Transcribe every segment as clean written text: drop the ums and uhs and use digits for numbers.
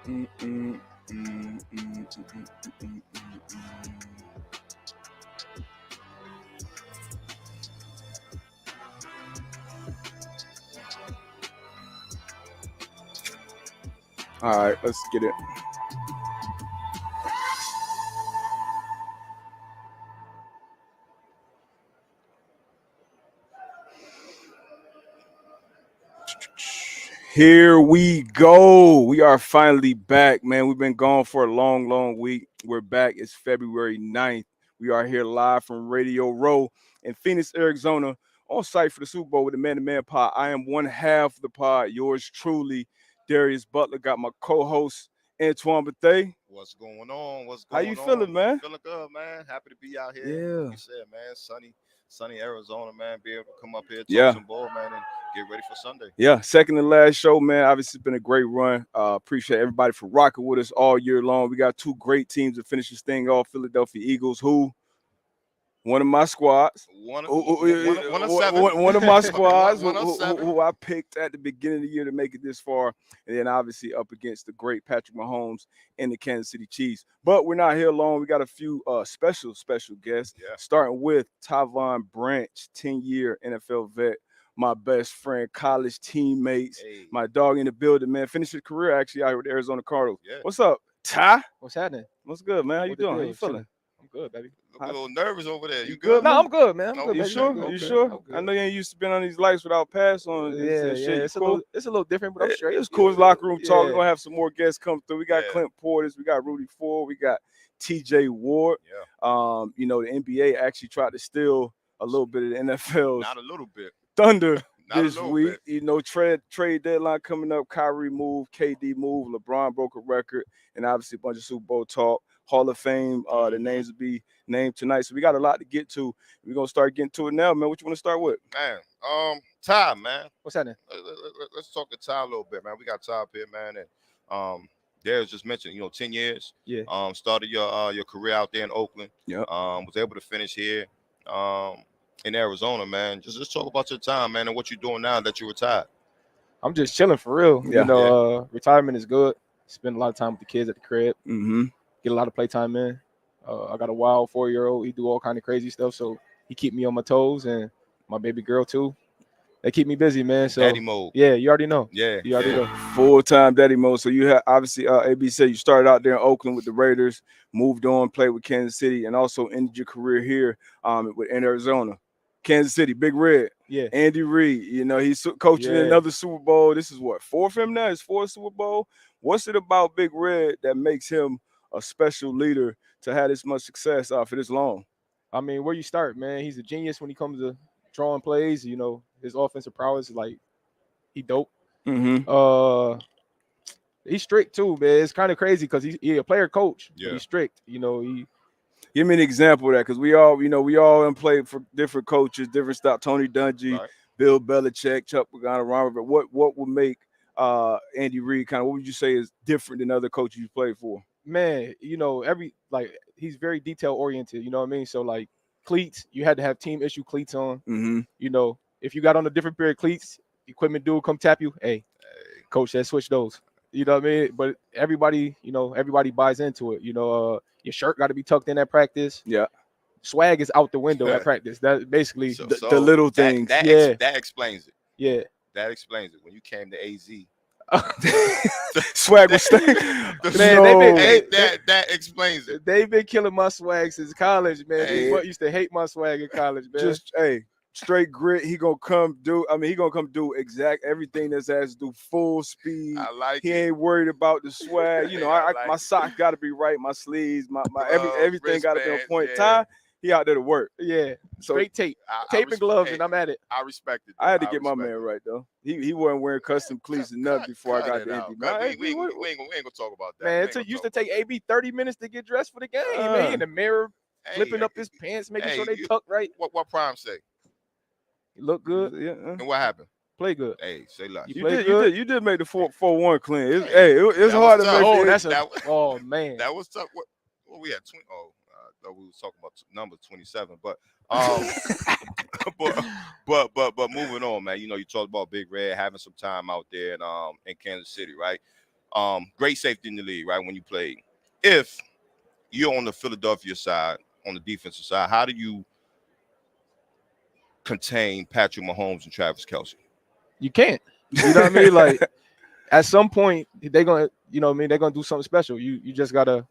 Mm, mm, mm, mm, mm, mm, mm, mm. All right, let's get it. Here we go. We are finally back, man. We've been gone for a long, long week. We're back. It's February 9th. We are here live from Radio Row in Phoenix, Arizona, on site for the Super Bowl with the Man to Man Pod. I am one half of the pod, yours truly, Darius Butler. Got my co-host, Antoine Bethea. What's going on? What's How you going feeling, on? man? Feeling good, man. Happy to be out here. Like Yeah. you said, man, sunny Arizona, man. Be able to come up here, talk Yeah. some ball, man, and get ready for Sunday. Yeah, second to last show, man. Obviously, it's been a great run. Appreciate everybody for rocking with us all year long. We got two great teams to finish this thing off. Philadelphia Eagles, who one of my squads, One of seven. one of my squads, one of seven. who I picked at the beginning of the year to make it this far, and then obviously up against the great Patrick Mahomes and the Kansas City Chiefs. But we're not here alone. We got a few special guests, Yeah. starting with Tyvon Branch, 10-year NFL vet. My best friend, college teammates, Hey. my dog in the building, man. Finished his career actually out here with the Arizona Cardinals. Yeah. What's up, Ty? What's happening? What's good, man? How you What the doing? How deal? you feeling? Chilling. I'm good, baby. Look a little nervous over there. You good, good? man? No, I'm good, man. I'm Okay. good, You baby. sure? I'm good. You I'm good. sure? I'm good. I know you ain't used to been on these lights without pass on. Yeah, Shit. You it's cool? a little different, but I'm straight. It's cool. It's locker room talk. We're Yeah. gonna have some more guests come through. We got Yeah. Clint Portis, we got Rudy Ford, we got TJ Ward. Yeah. The NBA actually tried to steal a little bit of the NFL's Not a little bit. thunder Not this a little week. bit. Trade deadline coming up. Kyrie move, KD move, LeBron broke a record, and obviously a bunch of Super Bowl talk. Hall of Fame, the names will be named tonight. So we got a lot to get to. We're gonna start getting to it now, man. What you want to start with? Man, Ty, man. What's happening? Let's talk to Ty a little bit, man. We got Ty up here, man, and Darius just mentioned, 10 years. Yeah. Started your career out there in Oakland. Yeah. Was able to finish here, in Arizona, man. Just talk about your time, man, and what you're doing now that you retired. I'm just chilling for real. Yeah. Retirement is good. Spend a lot of time with the kids at the crib. Mm-hmm. Get a lot of playtime in. I got a wild 4-year-old. He do all kind of crazy stuff, so he keep me on my toes, and my baby girl too. They keep me busy, man. So Daddy mode. yeah, you already know. Yeah. You already know. Full-time daddy mode. So you have obviously AB said you started out there in Oakland with the Raiders, moved on, played with Kansas City, and also ended your career here in Arizona. Kansas City, Big Red. Yeah. Andy Reid, he's coaching in another Super Bowl. This is what, fourth for him now? His fourth Super Bowl. What's it about Big Red that makes him a special leader to have this much success for this long? I mean, where you start, man? He's a genius when he comes to drawing plays. His offensive prowess is like he dope. Mm-hmm. He's strict too, man. It's kind of crazy because he's a player coach. Yeah. But he's strict. Give me an example of that, because we all played for different coaches, different stuff. Tony Dungy, Right. Bill Belichick, Chuck Pagano, Ron Rivera. What would make Andy Reid what would you say is different than other coaches you played for? Man, he's very detail oriented. You know what I mean? So like cleats, you had to have team issue cleats on. Mm-hmm. If you got on a different pair of cleats, equipment dude come tap you. Hey, coach, let's switch those. You know what I mean? But everybody buys into it. Your shirt got to be tucked in at practice. Yeah. Swag is out the window at practice. That basically the little things. That explains it. Yeah. That explains it. When you came to AZ, swag was staying. That explains it. They've been killing my swag since college, man. Hey. They used to hate my swag in college, man. Straight grit. He gonna come do exact everything that's has to do full speed. I like he it. ain't worried about the swag. My socks gotta be right, my sleeves, my everything gotta be on point. Yeah. Ty, he out there to work. Yeah. So straight tape. Tape and gloves, and I'm at it. I respect it. I had to get my man right though. He wasn't wearing custom cleats and nothing before I got to Indy. We ain't gonna talk about that. Man, it used to take AB 30 minutes to get dressed for the game. Man, he in the mirror, flipping up his pants, making sure they tucked right. What Prime say? He looked good. Yeah. And what happened? Play good. Hey, say less. You did make the 4-1 clean. It's hard to make. Man. That was tough. What we had? We was talking about number 27, but but moving on, man. You talked about Big Red having some time out there in Kansas City, right? Great safety in the league, right? When you played, if you're on the Philadelphia side, on the defensive side, how do you contain Patrick Mahomes and Travis Kelsey? You can't. You know what I mean? Like at some point they're gonna, you know what I mean, they're gonna do something special. You just gotta,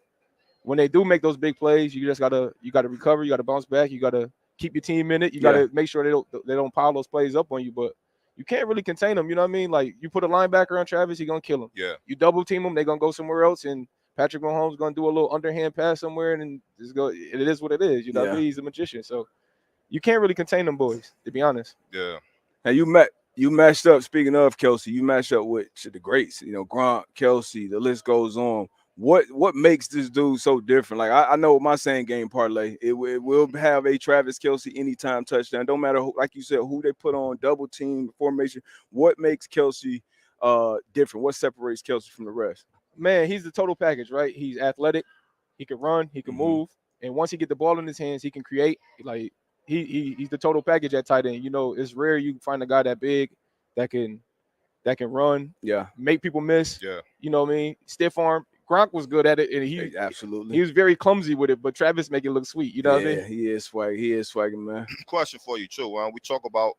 when they do make those big plays, you gotta recover, you gotta bounce back, you gotta keep your team in it, you gotta make sure they don't pile those plays up on you. But you can't really contain them. You know what I mean? Like you put a linebacker on Travis, he's gonna kill him. Yeah. You double team him, they're gonna go somewhere else, and Patrick Mahomes gonna do a little underhand pass somewhere, and then just go. It is what it is. You know what I mean? He's a magician, so you can't really contain them boys, to be honest. Yeah. Now you matched up. Speaking of Kelsey, you matched up with the greats. You know, Gronk, Kelsey. The list goes on. What makes this dude so different? Like I know my same game parlay. It will have a Travis Kelsey anytime touchdown. Don't matter who, like you said, who they put on double team formation. What makes Kelsey different? What separates Kelsey from the rest? Man, he's the total package, right? He's athletic, he can run, he can move, and once he get the ball in his hands, he can create. Like he's the total package at tight end. You know, it's rare you find a guy that big that can run, make people miss. Yeah. You know what I mean? Stiff arm. Gronk was good at it, and he absolutely, he was very clumsy with it, but Travis make it look sweet. You know what I mean? He is swag. He is swagging, man. Question for you too. We talk about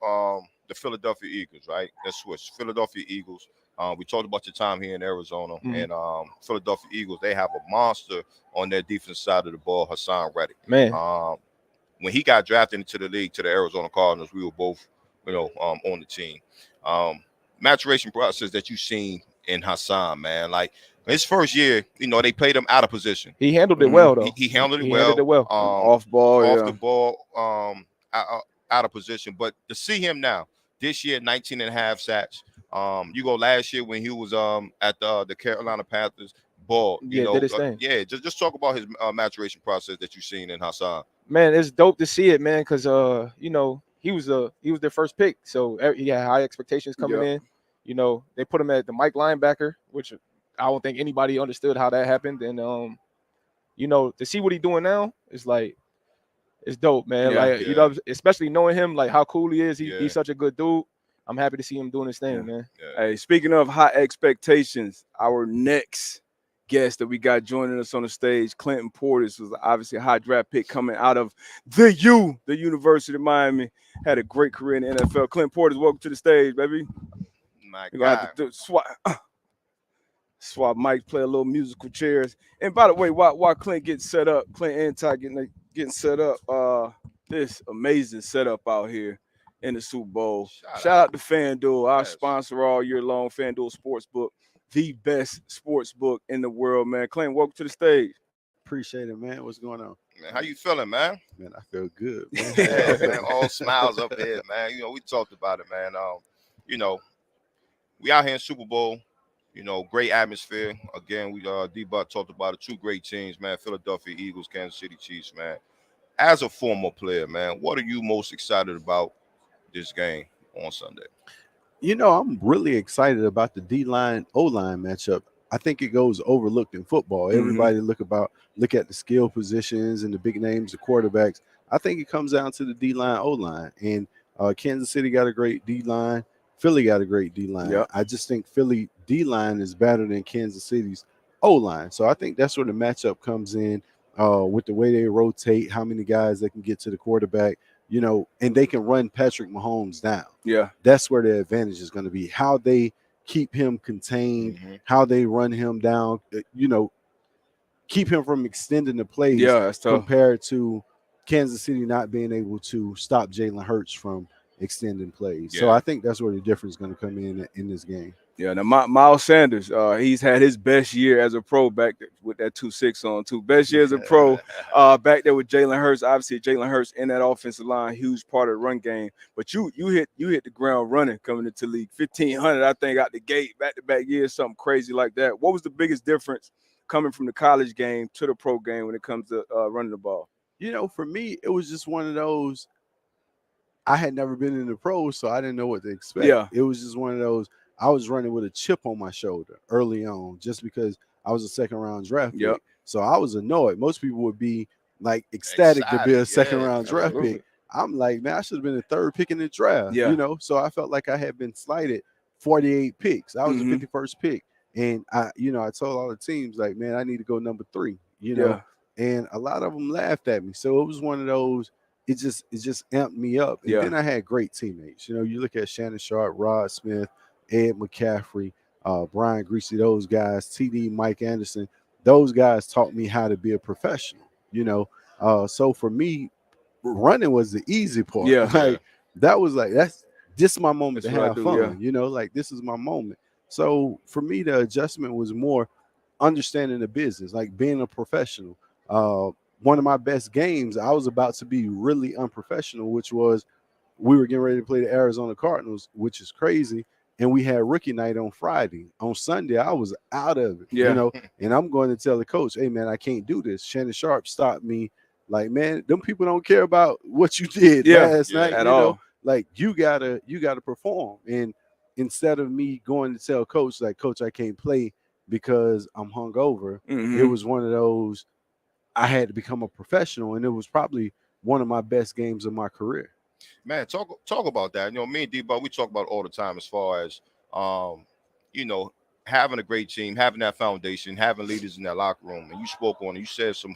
the Philadelphia Eagles, right? Let's switch. Philadelphia Eagles. We talked about your time here in Arizona, and Philadelphia Eagles. They have a monster on their defensive side of the ball, Hassan Reddick. Man, when he got drafted into the league to the Arizona Cardinals, we were both, on the team. Maturation process that you've seen in Hassan, man, like. His first year, they played him out of position. He handled it well, though. He handled it well. Off ball, the ball, out of position. But to see him now, this year, 19 and a half sacks. You go last year when he was at the Carolina Panthers. Ball, did his thing. Just talk about his maturation process that you've seen in Hassan. Man, it's dope to see it, man, because he was their first pick, so he had high expectations coming in. They put him at the Mike linebacker, which I don't think anybody understood how that happened. And to see what he's doing now, it's like it's dope, man. Especially knowing him, like how cool he is. He's such a good dude. I'm happy to see him doing his thing, man. Hey, speaking of high expectations, our next guest that we got joining us on the stage, Clinton Portis, was obviously a high draft pick coming out of the University of Miami. Had a great career in the NFL. Clinton Portis, welcome to the stage, baby. My You're gonna have to swap mics, play a little musical chairs. And by the way, while Clint gets set up, Clint and Ty getting set up, this amazing setup out here in the Super Bowl. Shout out to FanDuel, our sponsor all year long, FanDuel Sportsbook, the best sports book in the world, man. Clint, welcome to the stage. Appreciate it, man. What's going on? Man, how you feeling, man? Man, I feel good, man. Man, all smiles up here, man. We talked about it, man. We out here in Super Bowl. Great atmosphere. Again, we D-Buck talked about it. Two great teams, man. Philadelphia Eagles, Kansas City Chiefs, man. As a former player, man, what are you most excited about this game on Sunday? I'm really excited about the D-line, O-line matchup. I think it goes overlooked in football. Everybody look at the skill positions and the big names, the quarterbacks. I think it comes down to the D-line, O-line. And Kansas City got a great D-line. Philly got a great D-line. Yep. I just think Philly D-line is better than Kansas City's O-line. So I think that's where the matchup comes in with the way they rotate, how many guys they can get to the quarterback, and they can run Patrick Mahomes down. Yeah. That's where the advantage is going to be, how they keep him contained, how they run him down, keep him from extending the plays compared to Kansas City not being able to stop Jalen Hurts from extending plays. So I think that's where the difference is going to come in this game. Yeah, now Miles Sanders, he's had his best year as a pro back there with that 2.6 on too. Best year as a pro back there with Jalen Hurts. Obviously, Jalen Hurts in that offensive line, huge part of the run game. But you hit the ground running coming into the league. 1,500, I think, out the gate, back-to-back years, something crazy like that. What was the biggest difference coming from the college game to the pro game when it comes to running the ball? For me, it was just one of those. I had never been in the pros, so I didn't know what to expect. Yeah. It was just one of those. I was running with a chip on my shoulder early on just because I was a second-round draft pick. So I was annoyed. Most people would be, like, ecstatic to be a second-round draft pick. I'm like, man, I should have been the third pick in the draft, So I felt like I had been slighted 48 picks. I was the 51st pick. And I told all the teams like, man, I need to go number 3, Yeah. and a lot of them laughed at me. So it was one of those. It just amped me up. And Yeah. then I had great teammates. You look at Shannon Sharp, Rod Smith, Ed McCaffrey, Brian Greasy, those guys, TD, Mike Anderson. Those guys taught me how to be a professional. So for me, running was the easy part. Yeah. Yeah. Like that was like that's this is my moment That's to what I have do. Yeah. fun. Like this is my moment. So for me, the adjustment was more understanding the business, like being a professional. Uh, One of my best games, I was about to be really unprofessional, which was we were getting ready to play the Arizona Cardinals, which is crazy. And we had rookie night on Friday. On Sunday, I was out of it, Yeah. and I'm going to tell the coach, hey, man, I can't do this. Shannon Sharp stopped me. Like, man, them people don't care about what you did Yeah. last night. At all. Like you gotta perform. And instead of me going to tell coach, like, coach, I can't play because I'm hungover, it Mm-hmm. was one of those I had to become a professional, and it was probably one of my best games of my career. Man, talk about that. Me and D-Ball, we talk about it all the time as far as um, you know, having a great team, having that foundation, having leaders in that locker room. And you spoke on it. You said some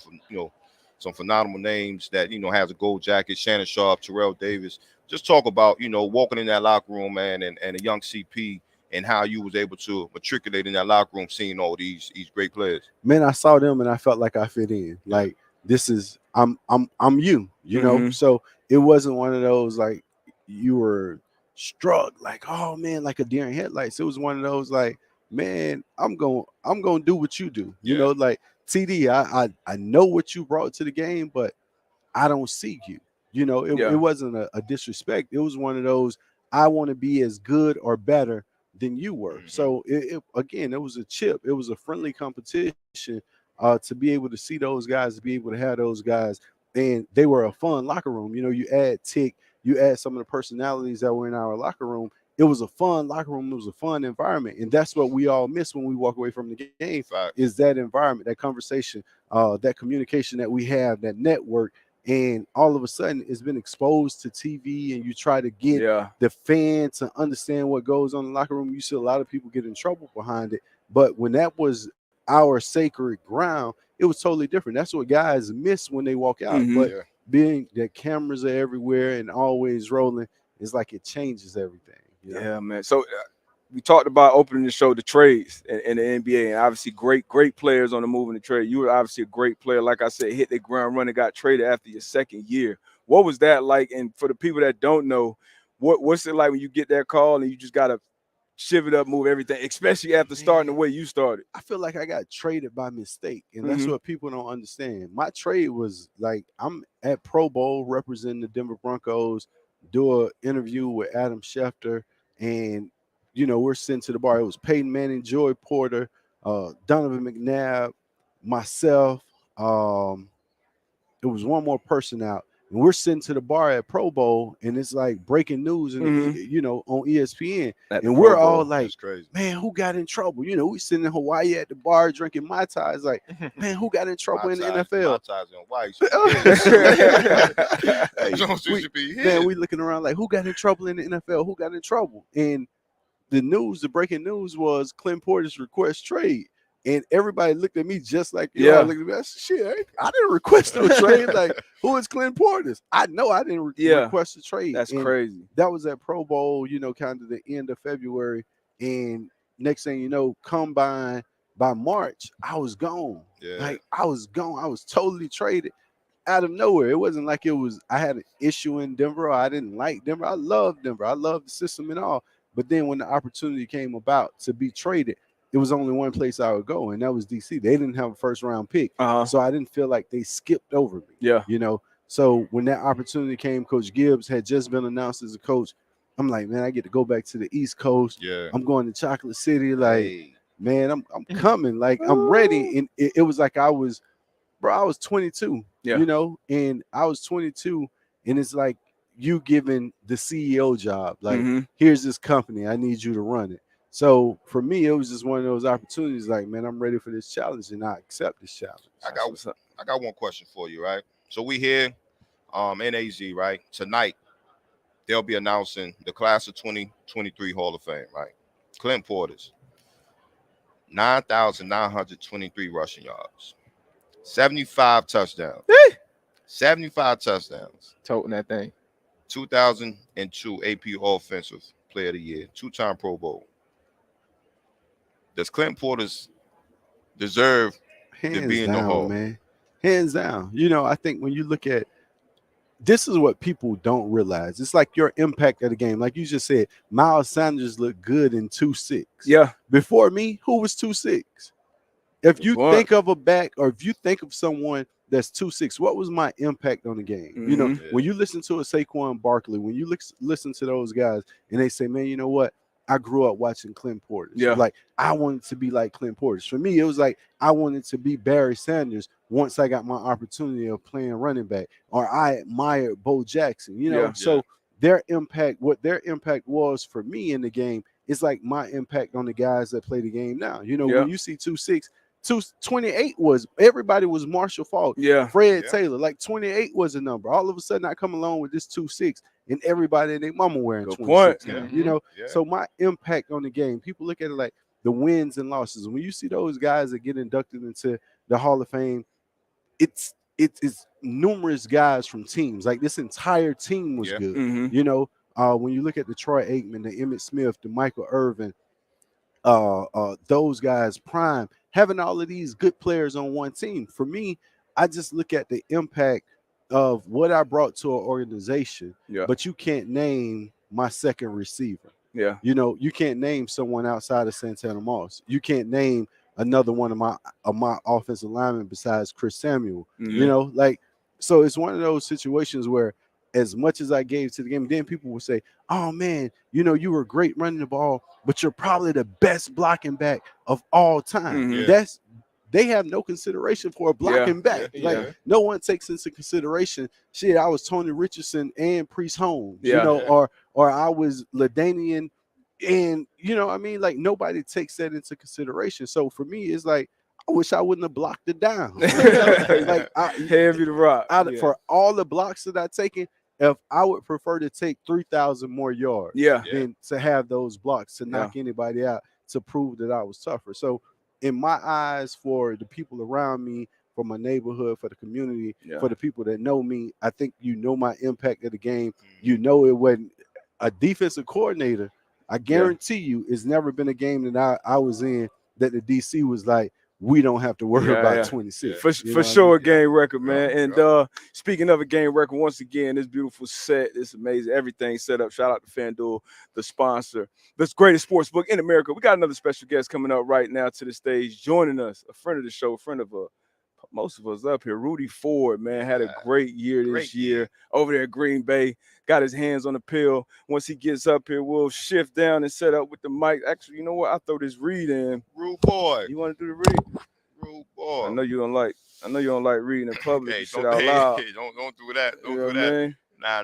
phenomenal names that has a gold jacket, Shannon Sharp, Terrell Davis. Just talk about walking in that locker room, man, and a young CP and how you was able to matriculate in that locker room, seeing all these great players. Man, I saw them and I felt like I fit in. Yeah. Like this is I'm you. Mm-hmm. So it wasn't one of those like you were struck like, oh man, like a deer in headlights. It was one of those like, man, I'm gonna do what you do. Yeah. Like TD, I know what you brought to the game, but I don't see you. It Yeah. wasn't a disrespect. It was one of those, I want to be as good or better than you were. Hmm. So again, it was a chip. It was a friendly competition to be able to see those guys, to be able to have those guys. And they were a fun locker room. You add Tick, you add some of the personalities that were in our locker room. It was a fun locker room. It was a fun environment. And that's what we all miss when we walk away from the game is Facts. that environment, that conversation, that communication that we have, that network. And all of a sudden it's been exposed to TV, and you try to get Yeah. the fan to understand what goes on in the locker room. You see a lot of people get in trouble behind it. But when that was our sacred ground, it was totally different. That's what guys miss when they walk out. Mm-hmm. But Yeah. being that cameras are everywhere and always rolling, it's like it changes everything. Yeah, man. So we talked about opening the show, the trades in the NBA, and obviously great players on the move in the trade. You were obviously a great player. Like I said, hit the ground running, got traded after your second year. What was that like? And for the people that don't know, what's it like when you get that call and you just gotta shiv it up, move everything, especially after starting the Man, way you started? I feel like I got traded by mistake, and that's Mm-hmm. what people don't understand. My trade was like I'm at Pro Bowl representing the Denver Broncos, do an interview with Adam Schefter, and we're sent to the bar. It was Peyton Manning, Joy Porter, Donovan McNabb, myself. It was one more person out, and we're sitting to the bar at Pro Bowl, and it's like breaking news, and Mm-hmm. on ESPN, At the and Pro we're all Bowl. like, That's crazy. man, who got in trouble? We sitting in Hawaii at the bar drinking Mai Tais, like, man, who got in trouble My in the ties, NFL? and white. Hey, Jones we, should be man, here. we looking around like, who got in trouble in the NFL? Who got in trouble? And the breaking news was Clint Portis request trade. And everybody looked at me just like you all Yeah. looked at me. I said, shit, I didn't request no trade. Like, who is Clint Portis? I know I didn't Yeah. request a trade. That's And crazy. that was at Pro Bowl, kind of the end of February. And next thing you know, combine by March, I was gone. Yeah. Like, I was gone. I was totally traded out of nowhere. It wasn't like I had an issue in Denver or I didn't like Denver. I love Denver. I love the system and all. But then when the opportunity came about to be traded, it was only one place I would go, and that was DC. They didn't have a first round pick. Uh-huh. So I didn't feel like they skipped over me. Yeah. So when that opportunity came, Coach Gibbs had just been announced as a coach. I'm like, man, I get to go back to the East Coast. Yeah. I'm going to Chocolate City. Like, Hey. man, I'm coming. Like, I'm ready. And it was like I was 22, Yeah. and I was 22, and it's like you giving the CEO job. Like, Mm-hmm. here's this company, I need you to run it. So for me, it was just one of those opportunities. Like, man, I'm ready for this challenge, and I accept this challenge. I got one question for you, right? So we here, NAZ, right? Tonight, they'll be announcing the class of 2023 Hall of Fame, right? Clint Portis. 9,923 rushing yards, 75 touchdowns, 75 touchdowns. Toting that thing. 2002 AP Offensive Player of the Year, 2-time Pro Bowl. Does Clinton Portis deserve to Hands be in the down, Hall? man. Hands down. You know, I think when you look at this is what people don't realize. It's like your impact of the game. Like you just said, Miles Sanders looked good in 2-6. Yeah. Before me, who was 2-6? If you think of a back or if you think of someone that's 2-6, what was my impact on the game? Mm-hmm. You know, when you listen to a Saquon Barkley, when you listen to those guys and they say, man, you know what? I grew up watching Clint Portis. Yeah. Like, I wanted to be like Clint Portis. For me, it was like I wanted to be Barry Sanders once I got my opportunity of playing running back, or I admired Bo Jackson, you know? Yeah. So their impact, what their impact was for me in the game is like my impact on the guys that play the game now. You know, when you see 2-6, 28 was everybody was Marshall Faulk, Fred Taylor. Like 28 was a number. All of a sudden, I come along with this 2-6, and everybody and their mama wearing 26. You know, so my impact on the game. People look at it like the wins and losses. When you see those guys that get inducted into the Hall of Fame, it's numerous guys from teams. Like this entire team was good. Mm-hmm. You know, when you look at the Troy Aikman, the Emmitt Smith, the Michael Irvin, those guys prime, having all of these good players on one team. For me, I just look at the impact of what I brought to an organization, but you can't name my second receiver. You know, you can't name someone outside of Santana Moss. You can't name another one of my offensive linemen besides Chris Samuel. You know, like, so it's one of those situations where as much as I gave to the game, then people will say, oh man, you know, you were great running the ball, but you're probably the best blocking back of all time. They have no consideration for a blocking back. Like no one takes into consideration, shit, I was Tony Richardson and Priest Holmes, you know, or I was LaDainian, and you know, I mean, like nobody takes that into consideration. So for me, it's like, I wish I wouldn't have blocked it down. Like heavy to rock. For all the blocks that I taken, if I would prefer to take 3,000 more yards than to have those blocks to knock anybody out to prove that I was tougher. So in my eyes, for the people around me, for my neighborhood, for the community, for the people that know me, I think you know my impact of the game. You know it wasn't a defensive coordinator. I guarantee you it's never been a game that I was in that the DC was like, we don't have to worry about 26. For sure, a game record, man. And speaking of a game record, once again, this beautiful set, this amazing, everything set up. Shout out to FanDuel, the sponsor, the greatest sports book in America. We got another special guest coming up right now to the stage, joining us, a friend of the show, a friend of most of us up here. Rudy Ford, man, had a great year this year over there at Green Bay. Got his hands on the pill. Once he gets up here, we'll shift down and set up with the mic. Actually, you know what? I'll throw this read in. Rude boy. You want to do the read? Rude boy. I know you don't like reading in public. Hey, shit out loud. Hey, don't do that. Don't you know do that. Man?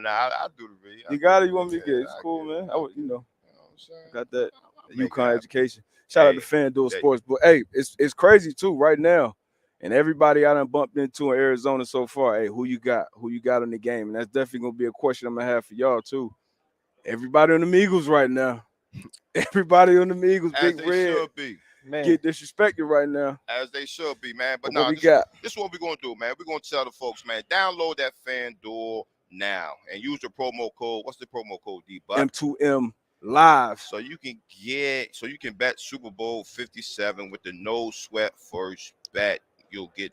Nah, I'll do the read. You got it? You want me to get it? It's cool, man. I would, got that UConn education. Shout out to FanDuel Sportsbook. Hey, it's crazy too right now. And everybody I done bumped into in Arizona so far, hey, who you got? Who you got in the game? And that's definitely going to be a question I'm going to have for y'all, too. Everybody on the Eagles right now. Everybody on the Eagles, As Big Red, should be. Man. Get disrespected right now. As they should be, man. But what we this got? This is what we're going to do, man. We're going to tell the folks, man, download that FanDuel now and use the promo code. What's the promo code, D-Buck? M2M Live. So you can bet Super Bowl 57 with the no sweat first bet. You'll get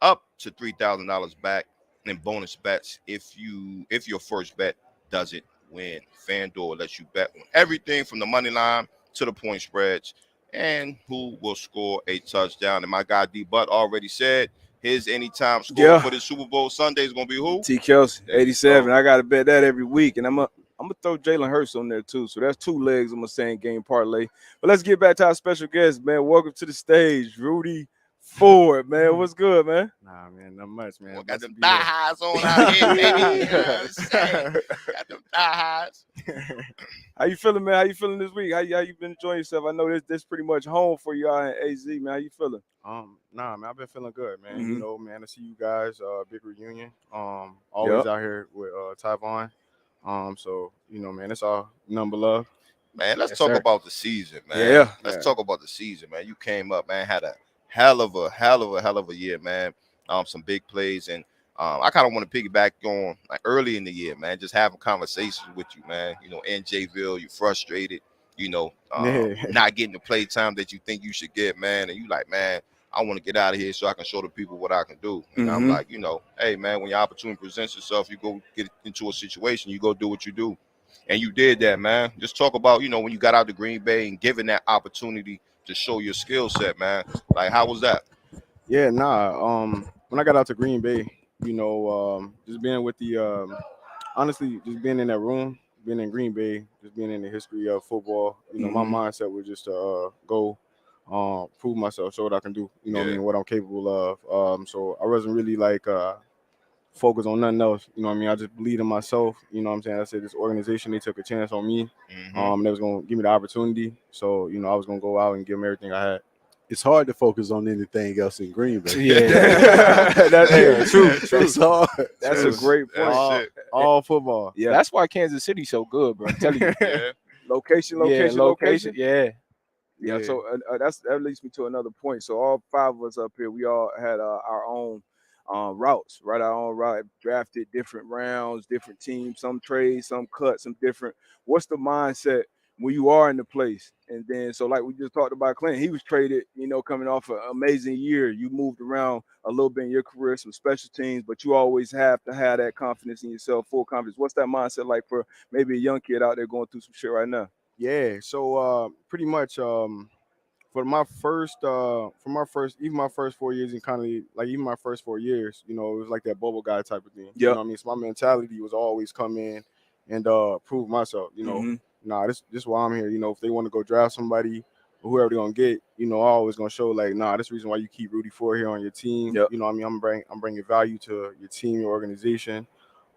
up to $3,000 back in bonus bets if your first bet doesn't win. FanDuel lets you bet on everything from the money line to the point spreads and who will score a touchdown. And my guy D-Butt already said his anytime score for the Super Bowl Sunday is going to be who? T. Kelsey, 87. I got to bet that every week. And I'm going to throw Jalen Hurts on there too. So that's two legs I'm going to say in game parlay. But let's get back to our special guest, man. Welcome to the stage, Rudy Ford, man. What's good, man? Nah, man, not much, man. Got them thigh highs on out here, baby. You know what I'm saying? Got them thigh highs. How you feeling, man? How you feeling this week? How you been enjoying yourself? I know this pretty much home for y'all in AZ, man. How you feeling? Nah, man, I've been feeling good, man. You know, man, to see you guys, big reunion. Always out here with Tyvon. So, you know, man, it's all number love. Man, let's Yes, talk sir. about the season, man. Yeah. Let's Yeah. talk about the season, man. You came up, man, had a hell of a year, man. Some big plays, and I kind of want to piggyback on like early in the year, man. Just having conversations with you, man. You know, in Jayville, you frustrated. You know, Yeah. not getting the play time that you think you should get, man. And you like, man, I want to get out of here so I can show the people what I can do. And I'm Mhm. like, you know, hey, man, when your opportunity presents itself, you go get into a situation, you go do what you do. And you did that, man. Just talk about, you know, when you got out to Green Bay and given that opportunity to show your skill set, man. Like, how was that? Yeah, nah. When I got out to Green Bay, just being with the honestly, just being in that room, being in Green Bay, just being in the history of football, my Mhm. mindset was just to go prove myself, show what I can do, Yeah. what I'm capable of. So I wasn't really like focused on nothing else, I just believed in myself, what I'm saying. I said this organization, they took a chance on me. Mm-hmm. They was gonna give me the opportunity. So, I was gonna go out and give them everything I had. It's hard to focus on anything else in Green Bay. Yeah. That's Hey, true. That's hard. That's a That's- great point. that's all, it. all football. Yeah. That's why Kansas City's so good, bro. I'm telling you. Yeah. Location. Yeah, location. Yeah. Yeah. Yeah. So that leads me to another point. So all five of us up here, we all had our own routes, right? Our own route, drafted different rounds, different teams, some trades, some cuts, some different. What's the mindset when you are in the place? And then, so like we just talked about, Clint, he was traded, coming off an amazing year. You moved around a little bit in your career, some special teams, but you always have to have that confidence in yourself, full confidence. What's that mindset like for maybe a young kid out there going through some shit right now? Yeah. So pretty much even my first 4 years and kind of like even my first 4 years, it was like that bubble guy type of thing. You know Yep. what I mean? So my mentality was always come in and prove myself, Mhm. Nah, this why I'm here. If they want to go draft somebody or whoever they're gonna get, I always gonna show like, nah, this is the reason why you keep Rudy Ford here on your team. Yep. You know what I mean? I'm bringing value to your team, your organization.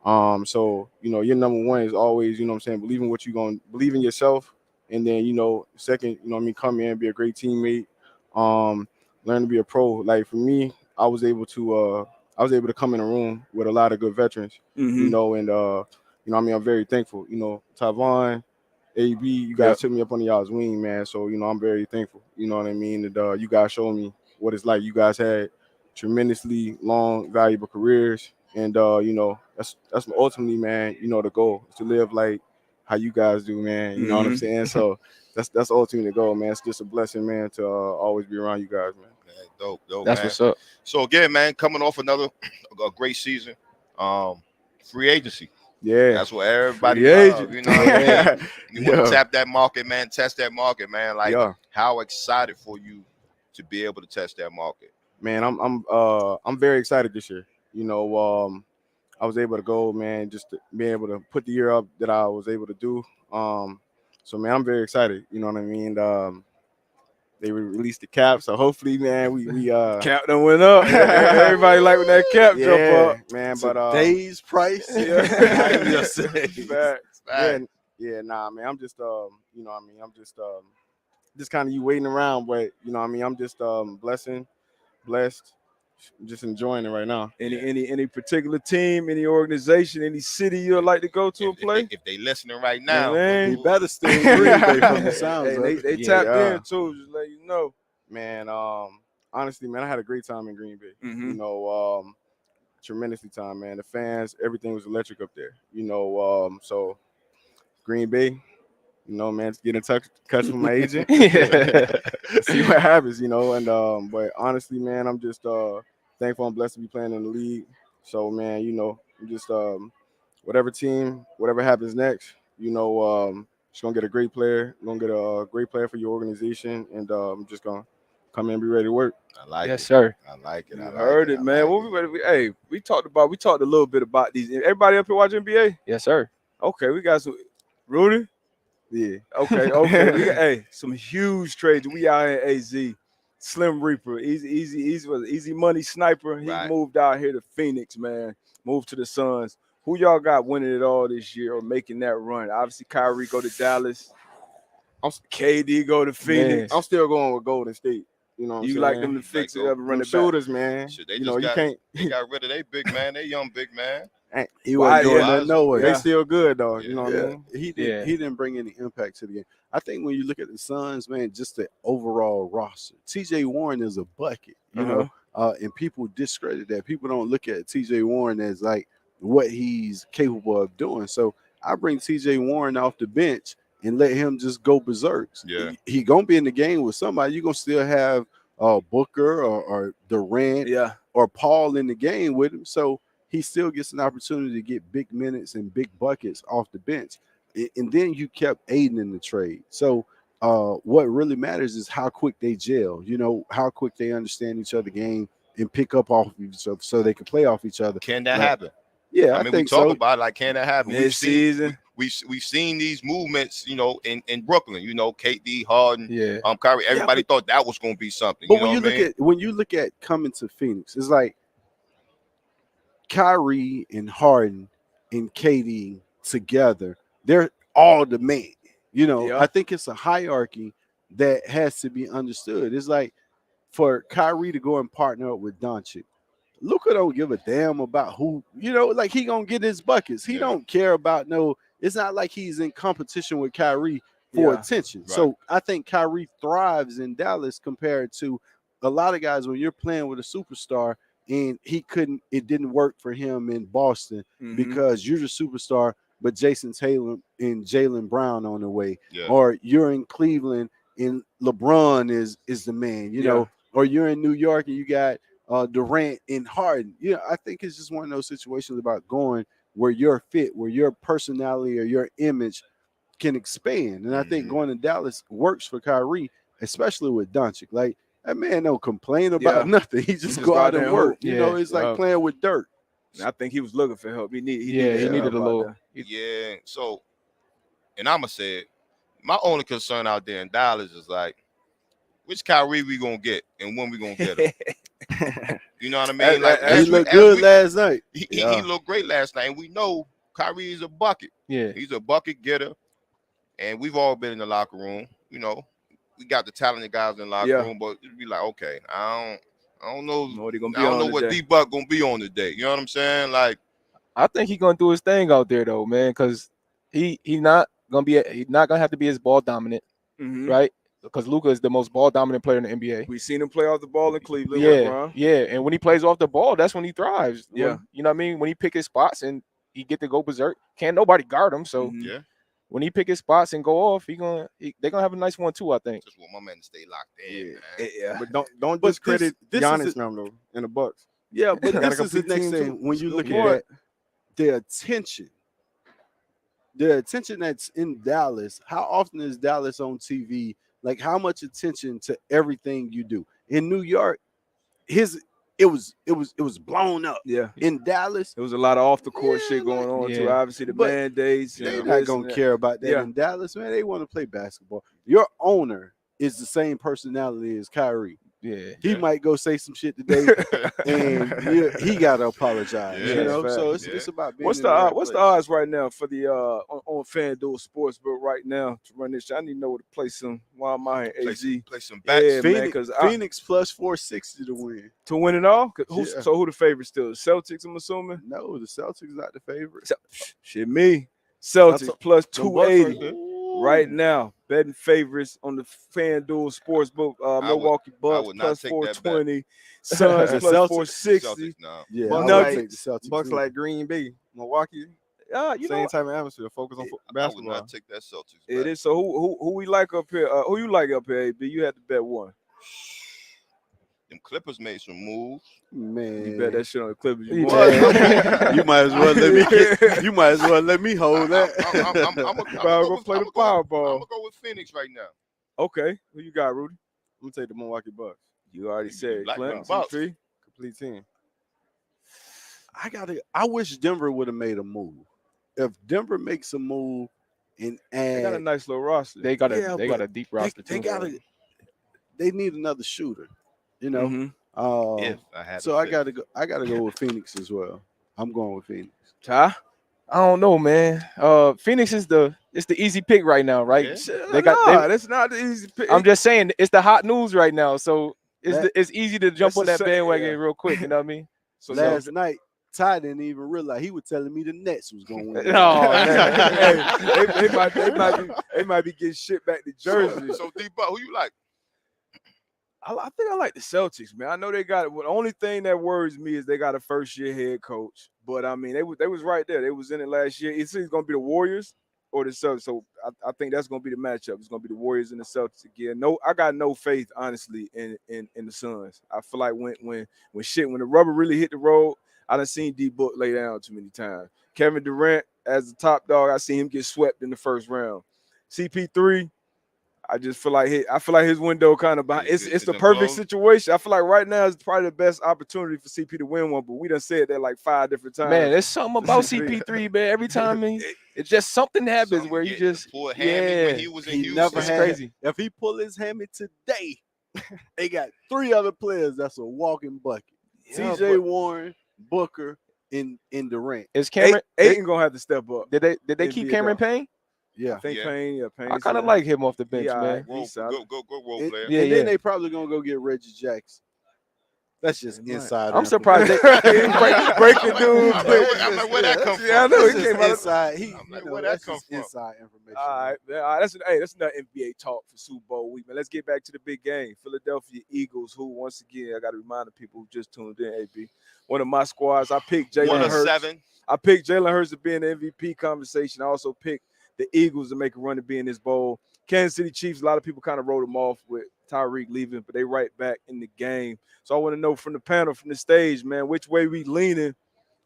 So your number one is always, what I'm saying, believe in yourself, and then second, come in, be a great teammate, um, learn to be a pro. Like for me, I was able to come in a room with a lot of good veterans, Mhm. and I'm very thankful. Tavon, AB, you guys Yep. took me up under y'all's wing, man. So I'm very thankful. You know what I mean? And you guys showed me what it's like. You guys had tremendously long, valuable careers, and that's ultimately, man. The goal is to live like how you guys do, man. You know what I'm Mhm. saying? So that's ultimately the goal, man. It's just a blessing, man, to always be around you guys, man. Man, dope, That's man. what's up. So again, man, coming off another a great season, free agency. Yeah. That's what everybody Free agent. love. You know what I Yeah. mean? You want to Yeah. tap that market, man. Test that market, man. Like, Yeah. how excited for you to be able to test that market? Man, I'm very excited this year. I was able to go, man, just to be able to put the year up that I was able to do. So man, I'm very excited. You know what I mean? They released the cap, so hopefully, man, we Cap done went up. Everybody like when that cap jump yeah, up. man, but Today's price. Yeah. I'm just saying. Facts. yeah, Right. yeah, nah, man, I'm just you know what I mean, I'm just kind of you waiting around, but you know what I mean, I'm just blessed, just enjoying it right now. Any particular team, any organization, any city you'd like to go to and play? If they listening right You know now, what I He mean? better stay in Green Bay from the sounds Hey, of it. they Yeah. tapped Yeah. in too, just let you know. Man, honestly, man, I had a great time in Green Bay. Mhm. Tremendously time, man. The fans, everything was electric up there. So Green Bay, man, to get in touch with my agent. See what happens, and but honestly, man, I'm just thankful and blessed to be playing in the league. So man, I'm just whatever team, whatever happens next, just gonna get a great player, gonna get a great player for your organization, and I'm just gonna come in and be ready to work. I like Yes, it. sir. I like it. You I like heard it, I man. like it. Hey, we talked a little bit about these. Everybody up here watching NBA? Yes, sir. Okay, we got some Rudy. Yeah. Okay. We got some huge trades. We out here AZ. Slim Reaper, easy money sniper. He Right. moved out here to Phoenix, man. Moved to the Suns. Who y'all got winning it all this year or making that run? Obviously, Kyrie go to Dallas. KD go to Phoenix. I'm still going with Golden State. You know what I'm You saying? like them to fix it go- up and run Them it back. shooters, man. Shit, they You just you got can't. they got rid of their big man, they young big man. He wasn't doing yeah. that nowhere. They still good though. Yeah. You know what I mean? He didn't bring any impact to the game. I think when you look at the Suns, man, just the overall roster, TJ Warren is a bucket, you know, and people discredit that. People don't look at TJ Warren as like what he's capable of doing. So I bring TJ Warren off the bench and let him just go berserk. Yeah. He gonna be in the game with somebody. You're gonna still have Booker or Durant or Paul in the game with him. So he still gets an opportunity to get big minutes and big buckets off the bench. And then you kept Aiden in the trade. So what really matters is how quick they gel, you know, how quick they understand each other's game and pick up off each other so they can play off each other. Can that happen? Yeah, I mean, think we talk so. about it, like, can that happen? This season. We've seen these movements, you know, in Brooklyn, you know, KD, Harden, Kyrie. Everybody thought that was going to be something. But when you look at coming to Phoenix, it's like Kyrie and Harden and KD together, they're all the man. You know, I think it's a hierarchy that has to be understood. It's like for Kyrie to go and partner up with Doncic. Luka don't give a damn about who, you know, like he gonna get his buckets. He don't care about it's not like he's in competition with Kyrie for attention. Right. So I think Kyrie thrives in Dallas compared to a lot of guys when you're playing with a superstar and it didn't work for him in Boston because you're the superstar, but Jason Tatum and Jaylen Brown on the way. Yeah. Or you're in Cleveland and LeBron is the man, you know, or you're in New York and you got Durant and Harden. Yeah, I think it's just one of those situations about going where you're fit, where your personality or your image can expand. And I think going to Dallas works for Kyrie, especially with Doncic. Like, that man don't complain about nothing. He just go out and work. You know, it's like playing with dirt. I think he was looking for help. He needed a little. Yeah. So, and I'm going to say it, my only concern out there in Dallas is like, which Kyrie we going to get and when we going to get him? You know what I mean? Like, he looked good last night. He looked great last night. And we know Kyrie is a bucket. Yeah. He's a bucket getter. And we've all been in the locker room. You know, we got the talented guys in the locker room, but it'd be like, okay, I don't know what D-Buck going to be on today. You know what I'm saying? Like, I think he's going to do his thing out there, though, man, because he's not going to have to be as ball dominant, right? Because Luka is the most ball dominant player in the NBA. We've seen him play off the ball in Cleveland. And when he plays off the ball, that's when he thrives. You know what I mean? When he pick his spots and he get to go berserk, can't nobody guard him. So when he pick his spots and go off, they're gonna have a nice one too. I think. Just want my man to stay locked in. Man. But don't discredit Giannis number in the Bucks. Yeah, but this is the next thing when you look at the attention. The attention that's in Dallas. How often is Dallas on TV? Like, how much attention to everything you do in New York? It was blown up. Yeah. In Dallas, there was a lot of off the court shit going on too. Obviously, the band-aids. They're not gonna care about that in Dallas, man. They want to play basketball. Your owner is the same personality as Kyrie. Yeah, he might go say some shit today, and he gotta apologize. You know, so it's about being. What's the odds right now for the on FanDuel Sportsbook right now to run this? I need to know where to play some. While I'm out here, AZ play some bets. Phoenix plus 460 to win. To win it all? So who the favorite still? The Celtics, I'm assuming. No, the Celtics not the favorite. Shit, me. Celtics plus 280 right now. Betting favorites on the FanDuel Sportsbook. Milwaukee Bucks plus 420. Suns plus 460. Yeah, Bucks like Green Bay. Milwaukee. Same type of atmosphere. Focus on basketball. I would not take that Celtics. It is. So who we like up here? Who you like up here, AB? You had to bet one. Them Clippers made some moves. Man, you bet that shit on the Clippers. You might as well let me. You might as well let me hold that. I'm gonna play the Powerball. I'm gonna go with Phoenix right now. Okay, who you got, Rudy? I'm gonna take the Milwaukee Bucks. You already said complete team. I wish Denver would have made a move. If Denver makes a move and they got a nice little roster. They got a deep roster too. They need another shooter. You know, I gotta go with Phoenix as well. I'm going with Phoenix. I don't know, man. Phoenix is the easy pick right now, right? Yeah. That's not the easy pick. I'm just saying it's the hot news right now, so it's easy to jump on that bandwagon real quick. You know what I mean? So last night Ty didn't even realize. He was telling me the Nets was going to win. No, man. Hey, they might be getting shit back to Jersey. So D-Buck, who you like? I think I like the Celtics, man. I know they got it. Well, the only thing that worries me is they got a first-year head coach. But I mean, they was right there. They was in it last year. It's either gonna be the Warriors or the Celtics. So I think that's gonna be the matchup. It's gonna be the Warriors and the Celtics again. No, I got no faith, honestly, in the Suns. I feel like when the rubber really hit the road, I done seen D-Book lay down too many times. Kevin Durant as the top dog, I seen him get swept in the first round. CP3. I just feel like his window kind of behind. It's the perfect situation. I feel like right now is probably the best opportunity for CP to win one, but we done said that like 5 different times. Man, there's something about CP3, man. Every time it's just something happens where you just pull hammy when he was in Houston. It's crazy. If he pull his hammy today, they got 3 other players that's a walking bucket. Yeah, CJ Warren, Booker, and Durant. Is Cameron Aiton gonna have to step up? Did they keep Cameron Payne? Yeah, I think Payne. I kind of like him off the bench, man. Go role player. And then they probably gonna go get Reggie Jackson. That's just inside. I'm surprised they breaking news. I'm like, where that come from? Yeah, I know That's he just came out. inside. Where that That's come just from? inside information. All right, that's not NBA talk for Super Bowl week, man. Let's get back to the big game. Philadelphia Eagles, who once again I got to remind the people who just tuned in. AB, one of my squads. I picked Jalen Hurts. 7. I picked Jalen Hurts to be in the MVP conversation. I also picked the Eagles to make a run to be in this bowl. Kansas City Chiefs, a lot of people kind of wrote them off with Tyreek leaving, but they right back in the game. So I want to know from the panel, from the stage, man, which way we leaning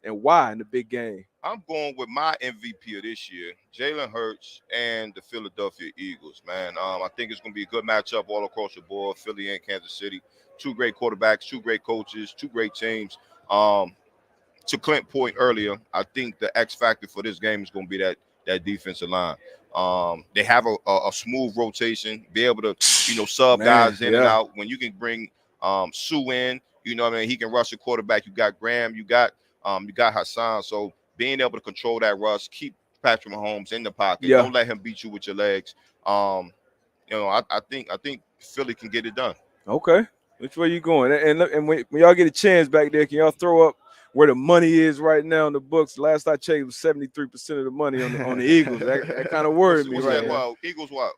and why in the big game? I'm going with my MVP of this year, Jalen Hurts and the Philadelphia Eagles, man. I think it's going to be a good matchup all across the board, Philly and Kansas City. 2 great quarterbacks, 2 great coaches, 2 great teams. To Clint's point earlier, I think the X factor for this game is going to be that defensive line. They have a smooth rotation, be able to, sub guys in and out. When you can bring Sue in, you know what I mean, he can rush the quarterback. You got Graham, you got Hassan. So being able to control that rush, keep Patrick Mahomes in the pocket, don't let him beat you with your legs. I think Philly can get it done. Okay. Which way you going? And look, and when y'all get a chance back there, can y'all throw up where the money is right now in the books? Last I checked, it was 73% of the money on the Eagles. That kind of worried me right now. Eagles what?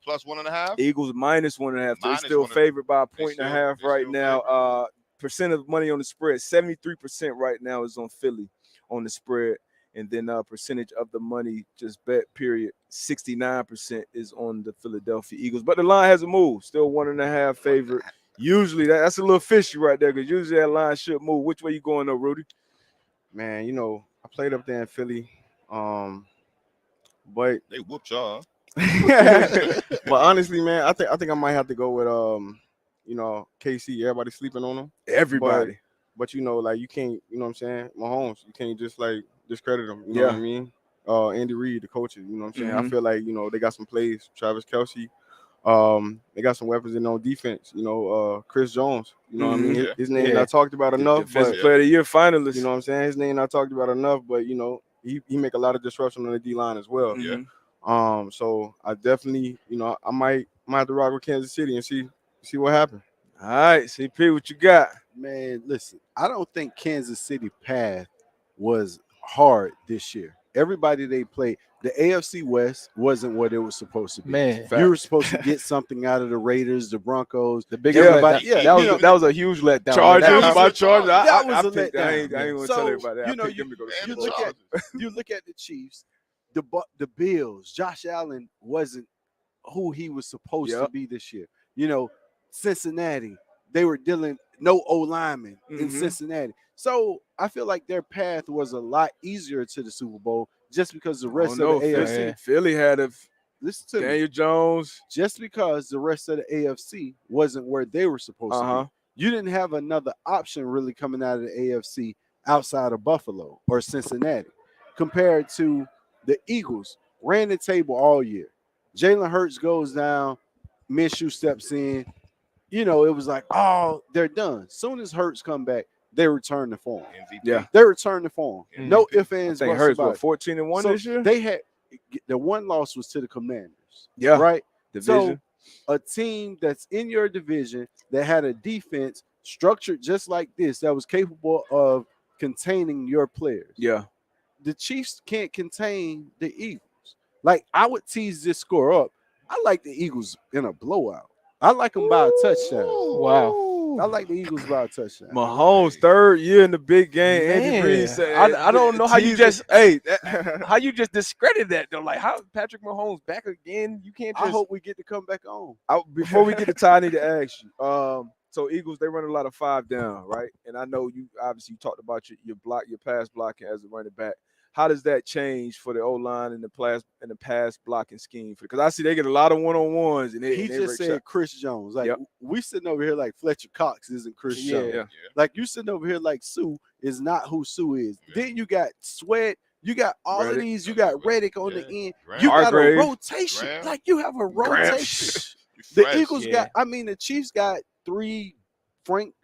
Plus 1.5? Eagles minus 1.5. So they're still favored by a point and a half right now. Percent of money on the spread, 73% right now is on Philly on the spread. And then percentage of the money just bet period, 69% is on the Philadelphia Eagles. But the line hasn't moved. Still 1.5 favorite. Usually that's a little fishy right there because usually that line should move. Which way you going though, Rudy? Man, I played up there in Philly. But they whooped y'all. But honestly, man, I think I might have to go with KC. Everybody sleeping on him. Everybody. But you can't, what I'm saying? Mahomes, you can't just discredit him. You know what I mean? Andy Reid, the coaches, you know what I'm saying? I feel like, they got some plays. Travis Kelsey. They got some weapons in on defense. Chris Jones. You know what I mean? His name not talked about enough. Defensive Player of the Year finalist. You know what I'm saying? His name not talked about enough, but he make a lot of disruption on the D line as well. Yeah. So I definitely, I might have to rock with Kansas City and see what happens. All right, CP, what you got? Man, listen, I don't think Kansas City path was hard this year. Everybody they played, the AFC West wasn't what it was supposed to be. Man, you were supposed to get something out of the Raiders, the Broncos, the big everybody. Yeah, that was a huge letdown. Chargers, that was a letdown. I ain't going to tell everybody. You look at the Chiefs, the Bills. Josh Allen wasn't who he was supposed to be this year. Cincinnati, they were dealing no O-lineman in Cincinnati. So I feel like their path was a lot easier to the Super Bowl just because the rest of the AFC. Philly had listen to Daniel Jones. Just because the rest of the AFC wasn't where they were supposed to be. You didn't have another option really coming out of the AFC outside of Buffalo or Cincinnati compared to the Eagles. Ran the table all year. Jalen Hurts goes down. Minshew steps in. It was like, oh, they're done. Soon as Hurts come back, they return the form. MVP. Yeah, they return the form. No ifs, ands, buts Hurts about it. 14-1 this year. They had the one loss was to the Commanders. Yeah, right. Division. So a team that's in your division that had a defense structured just like this that was capable of containing your players. Yeah. The Chiefs can't contain the Eagles. Like, I would tease this score up. I like the Eagles in a blowout. I like them by a touchdown. Wow. I like the Eagles by a touchdown. Mahomes third year in the big game. Andy Man, Reid said, I don't know how you just hey how you just discredit that though. Like how Patrick Mahomes back again? You can't just. I hope we get to come back on. Before we get to Ty, I need to ask you. So Eagles, they run a lot of 5 down, right? And I know you obviously talked about your pass blocking as a running back. How does that change for the O line and the pass blocking scheme? Because I see they get a lot of 1-on-1s, and He just said Chris Jones. Like, we sitting over here like Fletcher Cox isn't Chris Jones. Yeah. Like, you sitting over here like Sue is not who Sue is. Yeah. Then you got Sweat. You got all of these. You got Reddick on the end. You got a rotation. Like, you have a rotation. The Eagles got. I mean, the Chiefs got 3 Frank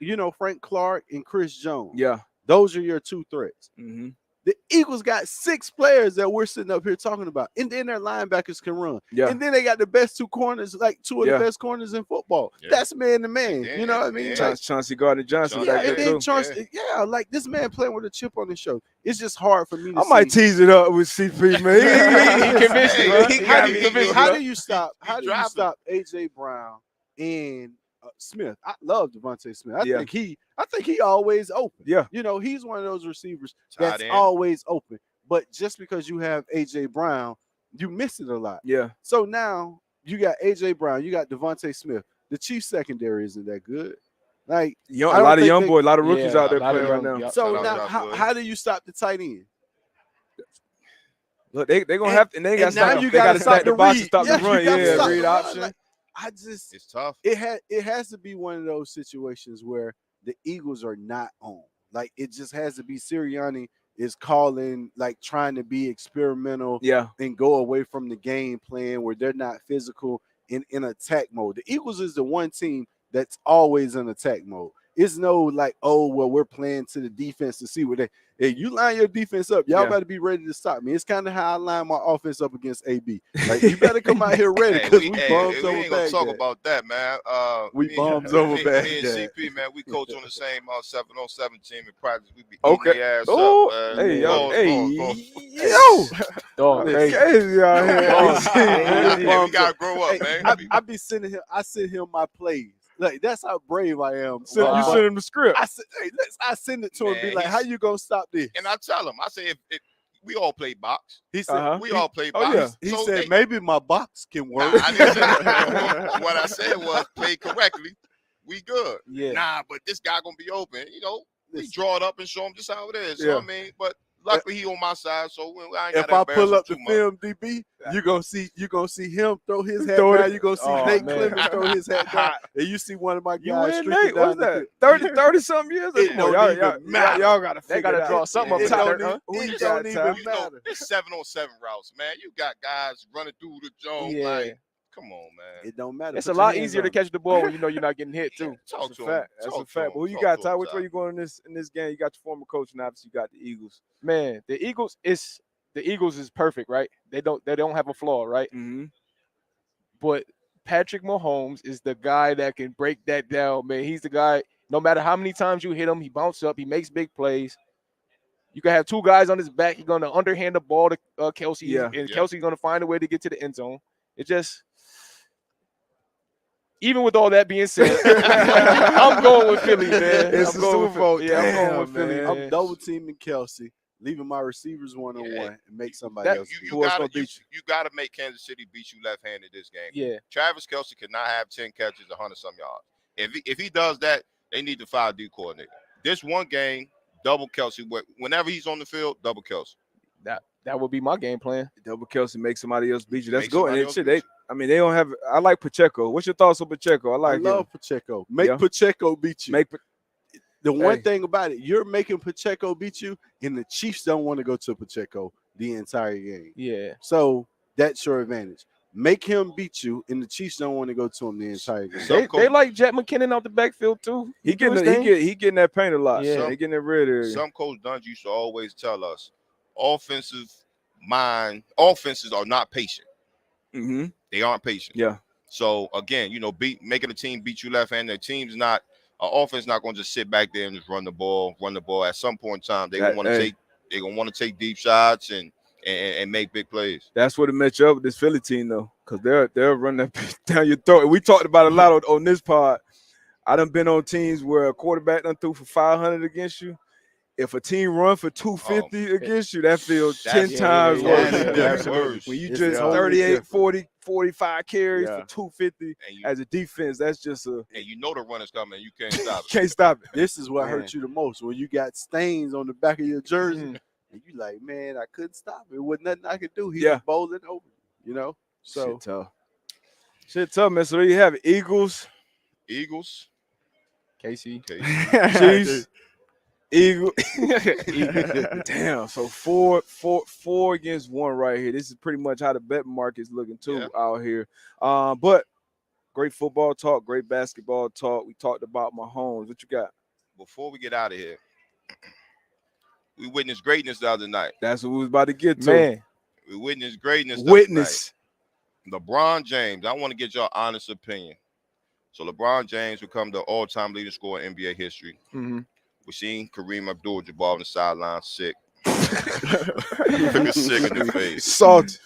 Clark and Chris Jones. Yeah, those are your 2 threats. Mm-hmm. The Eagles got 6 players that we're sitting up here talking about, and then their linebackers can run. Yeah. And then they got the best 2 corners, like 2 of the best corners in football. Yeah. That's man to man. You know what I mean? Like, Chauncey Gardner-Johnson. Yeah, and then Chauncey. Yeah, like this man playing with a chip on his shoulder. It's just hard for me to might tease it up with CP, man. He convinced me. How do you stop AJ Brown and Smith? I love Devontae Smith. I think he always open. Yeah. You know, he's one of those receivers that's always open. But just because you have AJ Brown, you miss it a lot. Yeah. So now you got AJ Brown, you got Devontae Smith. The Chiefs secondary isn't that good. Like a lot of young boys, a lot of rookies out there playing right now. So now how do you stop the tight end? Look, they're gonna have to, and they got to stop the box and stop the run. Yeah, read option. Like, it's tough. It has to be one of those situations where the Eagles are not on. Like, it just has to be Sirianni is calling, like, trying to be experimental, and go away from the game plan where they're not physical in attack mode. The Eagles is the one team that's always in attack mode. It's no like, oh, well, we're playing to the defense to see what they. Hey, you line your defense up. Y'all better be ready to stop me. It's kind of how I line my offense up against AB. Like, you better come out here ready because we bombs over ain't gonna talk about that, man. We bombs over Baghdad. Me and CP, man, we coach on the same 7-on-7 team in practice. We be eating their ass up, man. Hey, yo, crazy out here. We gotta grow up, man. I be sending him. I send him my plays. Like, that's how brave I am. You send him the script. I send it to him. Be like, how you gonna stop this? And I tell him, I say, if we all play box. He said, we all play box. He said, maybe my box can work. Nah, I didn't say what I said was play correctly. We good. Yeah. Nah, but this guy gonna be open. You know, we draw it up and show him just how it is. You know what I mean? But luckily he on my side, so I ain't. If I pull up the film, DB, you gonna see him throw his hat down. You gonna see Nate Clemens throw his hat down, and you see one of my guys. Nate, what's that? 30 something years ago. Y'all gotta draw something up top there. It don't even matter. It's 7-on-7 routes, man. You got guys running through the zone. Like, come on, man. It don't matter. It's a lot easier to catch the ball when you know you're not getting hit too. Talk to him. That's a fact. But who you got, Ty? Which way you going in this game? You got your former coach, and obviously you got the Eagles. Man, the Eagles is perfect, right? They don't have a flaw, right? Mm-hmm. But Patrick Mahomes is the guy that can break that down, man. He's the guy. No matter how many times you hit him, he bounces up. He makes big plays. You can have 2 guys on his back. He's gonna underhand the ball to Kelsey, and Kelsey's gonna find a way to get to the end zone. It just. Even with all that being said, I'm going with Philly, man. It's the Super Bowl. Yeah, I'm going with Philly. Man. I'm double teaming Kelsey, leaving my receivers 1-on-1, and make somebody else. You gotta make Kansas City beat you left-handed this game. Yeah. Travis Kelsey cannot have 10 catches, 100-some yards. If he does that, they need to fire a D coordinator. This one game, double Kelsey. Whenever he's on the field, double Kelsey. That would be my game plan. Double Kelsey, make somebody else beat you. That's good. And they don't have. I like Pacheco. What's your thoughts on Pacheco? I love Pacheco. Make Pacheco beat you. The one thing about it, you're making Pacheco beat you, and the Chiefs don't want to go to Pacheco the entire game. Yeah. So that's your advantage. Make him beat you, and the Chiefs don't want to go to him the entire game. They like Jet McKinnon out the backfield too. He getting that paint a lot. Yeah, he getting it red area. Some coach Dunge used to always tell us, offenses are not patient. Mm-hmm. They aren't patient. Yeah. So again, making a team beat you left hand, the team's not Our offense not gonna just sit back there and just run the ball. At some point in time, they're gonna want to take deep shots and make big plays. That's what it match up with this Philly team though, because they'll run that bitch down your throat. We talked about it a lot on this pod. I done been on teams where a quarterback done threw for 500 against you. If a team run for 250 against you, that feels 10 times worse. Absolutely. When you It's just totally 38, different. 40, 45 carries for Yeah. 250 as a defense, that's just a And you know the run is coming. You can't stop it. can't stop it. This is what Man. hurt you the most when you got stains on the back of your jersey, and you like, man, I couldn't stop it. Wasn't nothing I could do. He was bowling over, you know. So Shit tough, man. So there you have it. Eagles, Casey. Chiefs, Eagles. Damn. So four against one right here. This is pretty much how the bet market is looking too out here. But great football talk, great basketball talk. We talked about Mahomes. What you got? Before we get out of here, we witnessed greatness the other night. That's what we was about to get to. Man. We witnessed greatness the other night. LeBron James, I want to get your honest opinion. So LeBron James become the all-time leading scorer in NBA history. Mm-hmm. We seen Kareem Abdul-Jabbar on the sideline sick. Sick in the face. Salt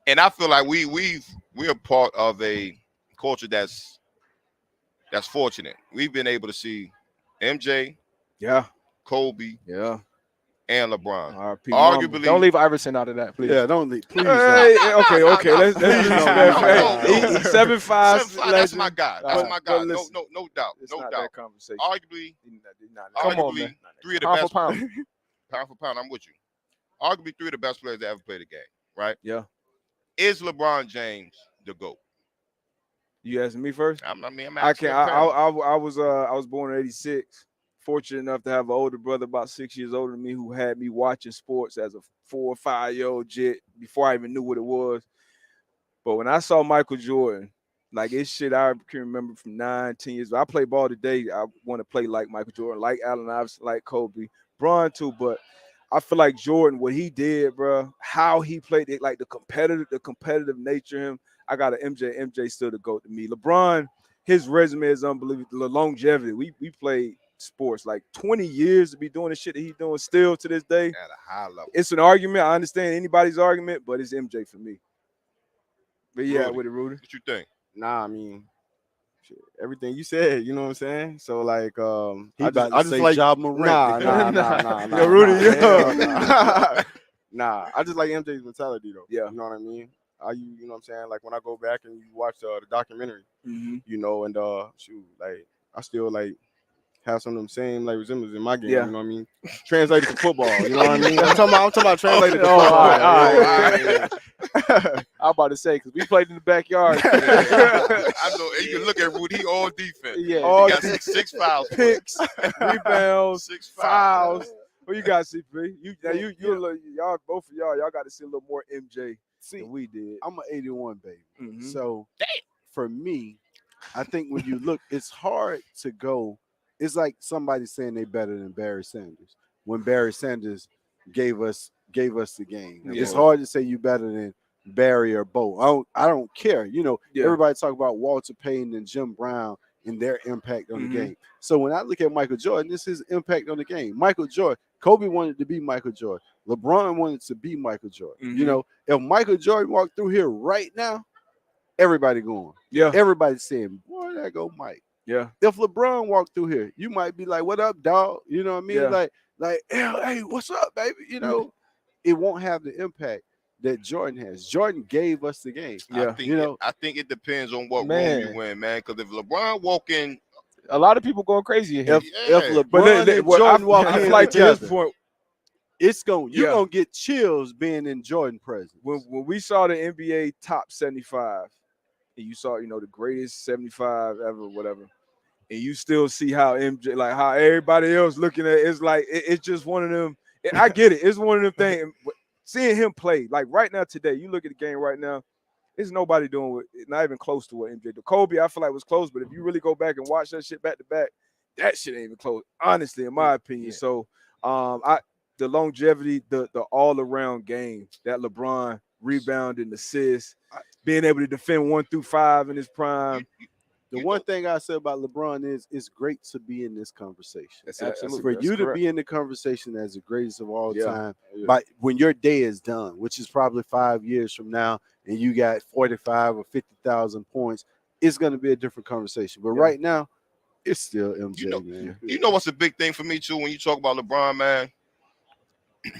and I feel like we're part of a culture that's fortunate. We've been able to see MJ, Kobe, and LeBron. Arguably, don't leave Iverson out of that, please. Yeah, don't leave. Please. Okay. Let's do this. 7'5". That's my guy. That's my guy. Listen, no doubt. That conversation. Arguably, Come on, man. three of the Pound best. for pound. Pound for pound, I'm with you. Arguably, three of the best players that ever played the game. Right? Yeah. Is LeBron James the GOAT? You asking me first? I'm asking. I was born in '86. Fortunate enough to have an older brother about 6 years older than me who had me watching sports as a 4 or 5 year old jit before I even knew what it was. But when I saw Michael Jordan, like it's shit I can remember from 9, 10 years ago. I play ball today. I want to play like Michael Jordan, like Allen Iverson, like Kobe, Bron too. But I feel like Jordan, what he did, bro, how he played it, like the competitive nature of him. I got an MJ. MJ still the GOAT to me. LeBron, his resume is unbelievable. The longevity. We played sports like 20 years to be doing the shit that he's doing still to this day. At a high level. It's an argument. I understand anybody's argument, but it's MJ for me. But yeah, Rudy, with it, Rudy. What you think? Nah, I mean, shit, everything you said, you know what I'm saying? So like, I just say like Ja Morant. nah, Rudy, nah. I just like MJ's mentality though. Yeah. You know what I mean? You know what I'm saying? Like when I go back and you watch the documentary, you know, and shoot, like I still like have some of them same like resemblance in my game. Yeah. You know what I mean? Translated to football. You know what I mean? I'm talking about translated to Oh, football. all right. Yeah. I'm about to say because we played in the backyard. I know. And you can look at Rudy. He all defense. Yeah. All He got six fouls. picks, rebounds, 6 fouls. What you got, CP? Y'all both of y'all got to see a little more MJ than we did. I'm an 81 baby. Mhm. So for me, I think when you look, it's hard to go. It's like somebody saying they better than Barry Sanders when Barry Sanders gave us the game. Yeah. It's hard to say you better than Barry or Bo. I don't care. You know, everybody talk about Walter Payton and Jim Brown and their impact on the game. So when I look at Michael Jordan, this is his impact on the game. Michael Jordan, Kobe wanted to be Michael Jordan. LeBron wanted to be Michael Jordan. You know, if Michael Jordan walked through here right now, everybody going. Yeah. Everybody saying, boy, there go Mike. Yeah. If LeBron walked through here, you might be like, what up, dog? You know what I mean? Yeah. Like, hey, what's up, baby? You know, it won't have the impact that Jordan has. Jordan gave us the game. Yeah. I think it depends on what room you win, man. Because if LeBron walk in, a lot of people going crazy in here. If LeBron and Jordan walk in like to together, this point, you're gonna get chills being in Jordan presence. When we saw the NBA top 75, and you saw, you know, the greatest 75 ever, whatever, and you still see how MJ, like how everybody else looking at it, it's like it's just one of them. I get it. It's one of them things. Seeing him play, like right now today, you look at the game right now, there's nobody doing not even close to what MJ did. Kobe, I feel like was close, but if you really go back and watch that shit back to back, that shit ain't even close, honestly, in my opinion. So the longevity, the all-around game, that LeBron rebound and assist, being able to defend 1 through 5 in his prime. The one thing I say about LeBron is it's great to be in this conversation. Absolutely. For you to correct. be in the conversation as the greatest of all Yeah. time, but when your day is done, which is probably 5 years from now, and you got 45 or 50,000 points, it's going to be a different conversation. But right now, it's still MJ, man. You know what's a big thing for me too when you talk about LeBron, man.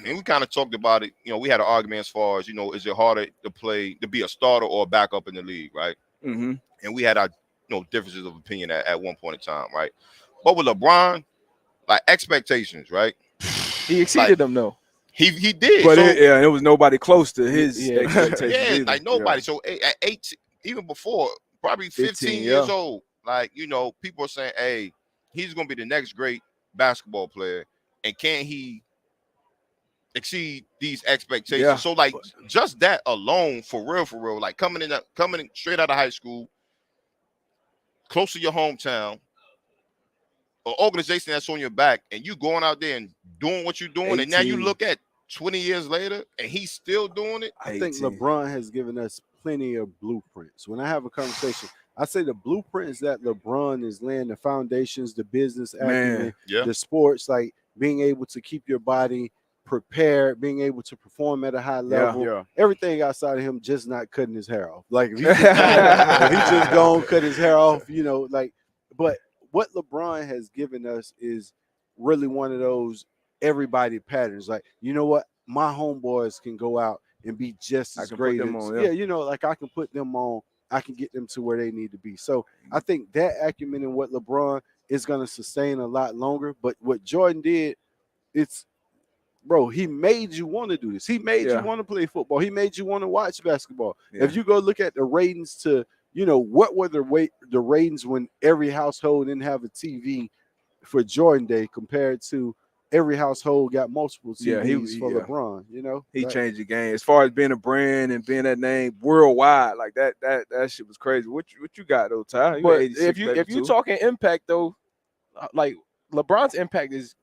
And we kind of talked about it. You know, we had an argument as far as, you know, is it harder to be a starter or a backup in the league, right? Mm-hmm. And we had our, differences of opinion at one point in time, right? But with LeBron, like expectations, right? He exceeded them though. He did. But So, it was nobody close to his Yeah. expectations. yeah, either. like nobody. So at 18, even before, probably 15 years old, like, people are saying, hey, he's going to be the next great basketball player. And can he exceed these expectations? Yeah. So like just that alone, for real, like coming in straight out of high school, close to your hometown, an organization that's on your back, and you going out there and doing what you're doing, and now you 18. look at 20 years later and he's still doing it. I think 18. LeBron has given us plenty of blueprints. When I have a conversation, I say the blueprint is that LeBron is laying the foundations, the business acumen, the sports, like being able to keep your body prepared, being able to perform at a high level. Everything outside of him just not cutting his hair off. Like if he just gonna cut his hair off, but what LeBron has given us is really one of those everybody patterns. Like, you know what? My homeboys can go out and be just as great as like I can put them on. I can get them to where they need to be. So I think that acumen in what LeBron is going to sustain a lot longer. But what Jordan did, he made you want to do this. He made you want to play football. He made you want to watch basketball. Yeah. If you go look at the ratings to, what were the ratings when every household didn't have a TV for Jordan Day compared to every household got multiple TVs for LeBron, He changed the game as far as being a brand and being that name worldwide. Like that shit was crazy. What you got though, Ty? But if you talking impact though, like LeBron's impact is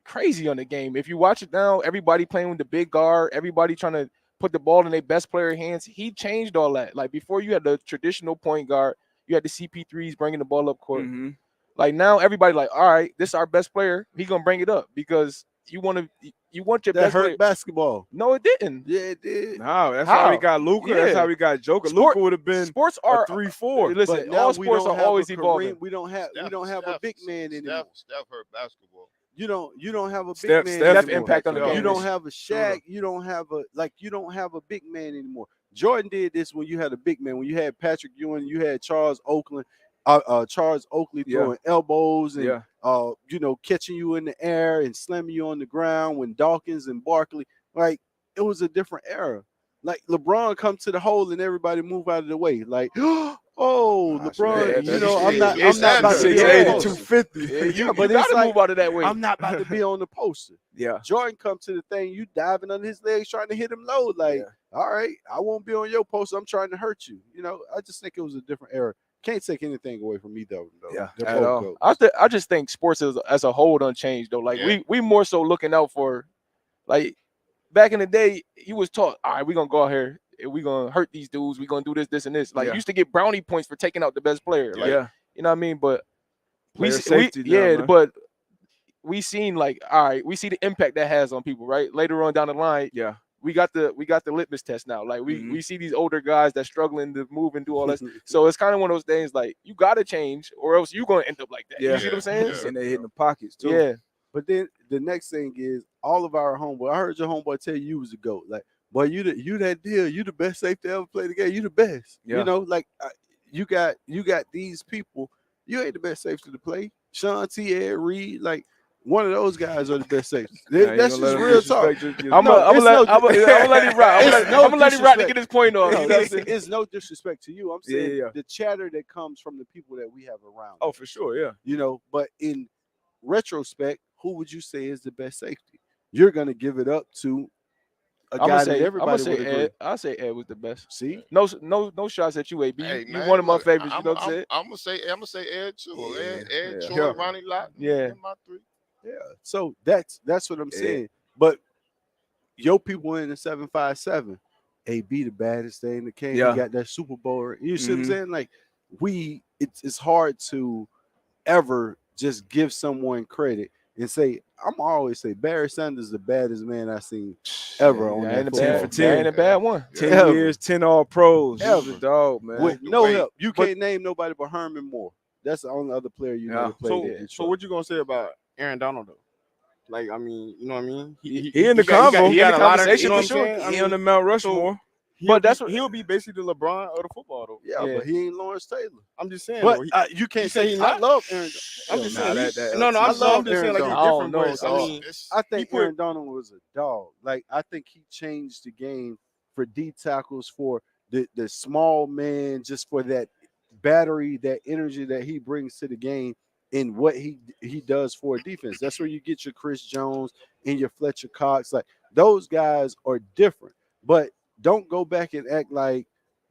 crazy on the game. If you watch it now, everybody playing with the big guard, everybody trying to put the ball in their best player hands. He changed all that. Like before, you had the traditional point guard, you had the CP3s bringing the ball up court. Mm-hmm. Like now, everybody like, all right, this is our best player. He gonna bring it up because you want your that best hurt player. Basketball. No, it didn't. Yeah, it did. No, that's how we got Luka. That's how we got Joker. Luka would have been sports are 3-4. Listen, all sports are always evolving. We don't have a big man anymore. Steph hurt basketball. You don't have a big man. Steph impact on the game. You don't have a Shaq. You don't have a big man anymore. Jordan did this when you had a big man. When you had Patrick Ewing, you had Charles Oakley throwing elbows and catching you in the air and slamming you on the ground. When Dawkins and Barkley, like it was a different era. Like LeBron come to the hole and everybody move out of the way. Like, LeBron, I'm not about to be 250. But it's like, move out of that way. I'm not about to be on the poster. Yeah. Jordan come to the thing, you diving under his legs trying to hit him low. Like, all right, I won't be on your poster. I'm trying to hurt you. I just think it was a different era. Can't take anything away from me though. Yeah, at all. I just think sports as a whole unchanged though. Like we more so looking out for, like back in the day, you was taught, all right, we're gonna go out here, we're gonna hurt these dudes, we're gonna do this and this. Like you used to get brownie points for taking out the best player. Like, you know what I mean? But but we seen like, all right, we see the impact that has on people, right? Later on down the line, we got the litmus test now. Like we see these older guys that struggling to move and do all this. So it's kind of one of those things like you gotta change or else you're gonna end up like that. You see what I'm saying? And they hitting the pockets too. Yeah. But then the next thing is all of our homeboy. I heard your homeboy tell you was a GOAT. Like, boy, you that deal. You the best safety ever play the game. You the best. Yeah. You got these people. You ain't the best safety to play. Sean T. Ed Reed, like one of those guys are the best safeties. That's just real talk. I'm gonna let him rock. I'm gonna let him rock to get his point off. It's no disrespect to you. I'm saying the chatter that comes from the people that we have around. Oh, for sure, yeah. But in retrospect, who would you say is the best safety? You're gonna give it up to a guy that everybody would agree. Ed. I'll say Ed was the best. See, no shots at you, AB. Hey, you one of my favorites. I'm you know what I'm saying? I'm gonna say Ed too. Ed, Troy, Yeah. Ronnie Lott. Yeah. My three. Yeah. So that's what I'm saying. But your people in the 757, AB the baddest thing in the game. Yeah. He got that Super Bowl. You see what I'm saying? Like we it's hard to ever just give someone credit and say, I'm always say Barry Sanders is the baddest man I've seen ever on that ain't a football bad, for that 10. ain't a bad one. 10 Ever. years, 10 all pros. He's Ever. a dog, man. with The no way- help. You can't name nobody but Herman Moore. That's the only other player you know Yeah. that played in So Detroit. what you gonna say about Aaron Donald though? Like, I mean, you know what I mean? He in the got- convo. He got a lot of, conversation you know what I'm for sure. saying? I He on the mean, Mount Rushmore. But that's what- he'll be basically the LeBron of the football though. Yeah, Yeah. but he ain't Lawrence Taylor. I'm just saying. But though, you can't you say say he I not? love Aaron. I'm just Nah, saying. that No, LT. I'm I love just saying like Aaron it's Donald. different. I don't But know, I dog. mean, I think he put- Aaron Donald was a dog. Like I think he changed the game for D tackles, for the small man, just for that battery, that energy that he brings to the game, and what he does for a defense. That's where you get your Chris Jones and your Fletcher Cox. Like those guys are different. But don't go back and act like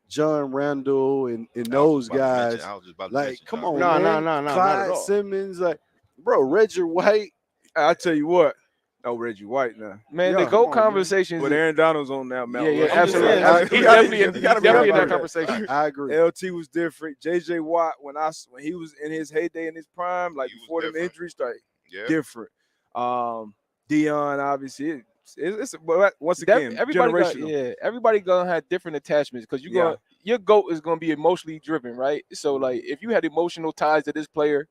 John Randall and those guys. I was just about to Like, mention come John on, No, Randall. no, man. no, no, not at Clyde all. Simmons, like, bro, Reggie White. I tell you what. Oh, Reggie White now. Man, Yeah, the come GOAT on, man. conversations. But Aaron Donald's on now. Mount Yeah, yeah, Rushmore. absolutely. saying, Absolutely. you He's gotta- definitely you in gotta be definitely in that right. conversation. I agree. LT was different. JJ Watt, when he was in his heyday in his prime, like He was before them different. injuries, like Yeah. different. Dion, obviously, but once again, Everybody got, generational. everybody gonna have different attachments because you gonna your GOAT is gonna be emotionally driven, right? So like if you had emotional ties to this player,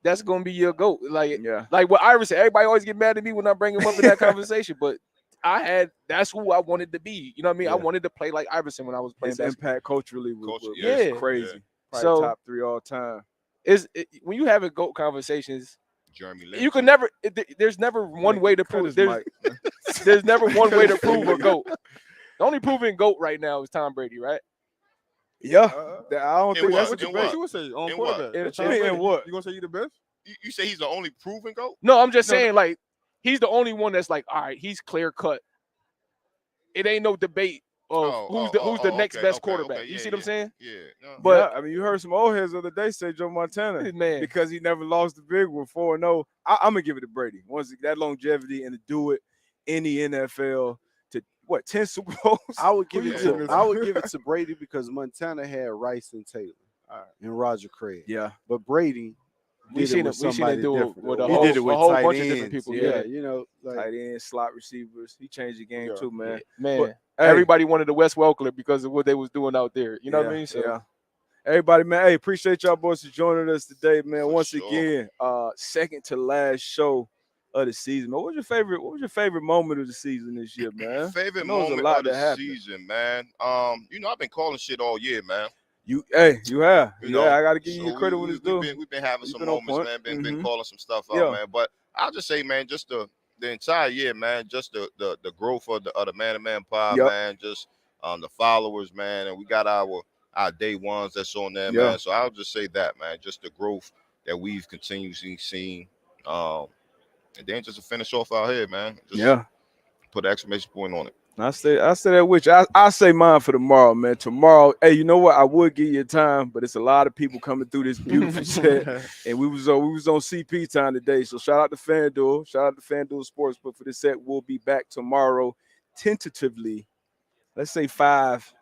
that's gonna be your GOAT. Like Yeah. what Iris said, everybody always get mad at me when I bring him up in that conversation, but that's who I wanted to be. You know what I mean? Yeah. I wanted to play like Iverson when I was playing His basketball. impact culturally was yeah. crazy. Probably So- top 3 all time. When you have a GOAT conversations, Jeremy Lin. you can too. never. There's never one way to Cut prove. his There's mic. there's never one way to prove a GOAT. The only proven GOAT right now is Tom Brady, right? Yeah. Uh, I don't in think what? that's What In you, what? what you would say on In quarterback? what? That's What you mean, Tom in Brady. what? You gonna say you the best? You say he's the only proven GOAT? No, I'm just No, saying, like, he's the only one that's like, all right, he's clear cut. It ain't no debate of who's the next best quarterback. You see what I'm saying? Yeah. No. But- yeah, I mean, you heard some old heads the other day say Joe Montana Man, because he never lost the big one 4-0. I'm gonna give it to Brady. Once that longevity and to do it in the NFL to 10 Super Bowls. I would give Who it you to giving it I would to? give it to Brady because Montana had Rice and Taylor and Roger Craig. Yeah, But Brady we did seen it him. with We seen him somebody do it different. with a He whole, did it with a whole tight bunch of ends. different people. Yeah, Yeah, you know, like tight end, slot receivers. He changed the game Yeah. too, man. man. But, hey, Everybody wanted the Wes Welker because of what they was doing out there. You know what I yeah, mean? So yeah. Everybody, man. Hey, appreciate y'all boys for joining us today, man. For Once sure. again, second to last show of the season. Man, what was your favorite moment of the season this year, man? Favorite I know it's a moment lot of the that happened. season, man. I've been calling shit all year, man. You have. You know, I got to give So you your credit when it's due. we've been having You've some been on moments, point. man. Been calling some stuff out, Yeah. man. But I'll just say, man, just the entire year, man, just the growth of the man pod, Yep. man, just the followers, man, and we got our day ones that's on there, Yeah. man. So I'll just say that, man, just the growth that we've continuously seen. And then just to finish off out here, man. Just put an exclamation point on it. I say that with you. I say mine for tomorrow, man. Tomorrow, hey, you know what? I would give you time, but it's a lot of people coming through this beautiful set, and we was on CP time today. So shout out to FanDuel, Sportsbook for this set. We'll be back tomorrow, tentatively. Let's say 5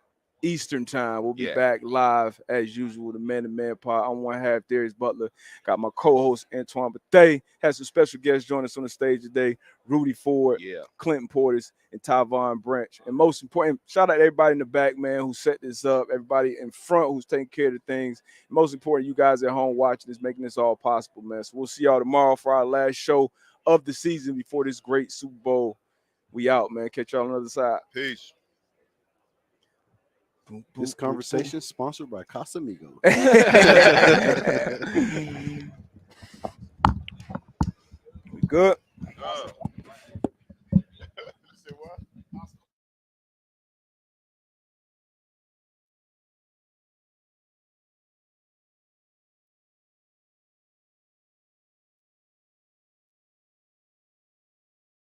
Eastern time. We'll be back live as usual. The man pod. I'm one half Darius Butler. Got my co-host Antoine Bethea. Had some special guests join us on the stage today. Rudy Ford, Clinton Portis, and Tyvon Branch. And most important, shout out to everybody in the back, man, who set this up. Everybody in front who's taking care of the things. And most important, you guys at home watching this, making this all possible, man. So we'll see y'all tomorrow for our last show of the season before this great Super Bowl. We out, man. Catch y'all on the other side. Peace. this conversation is sponsored by Casamigos. We good.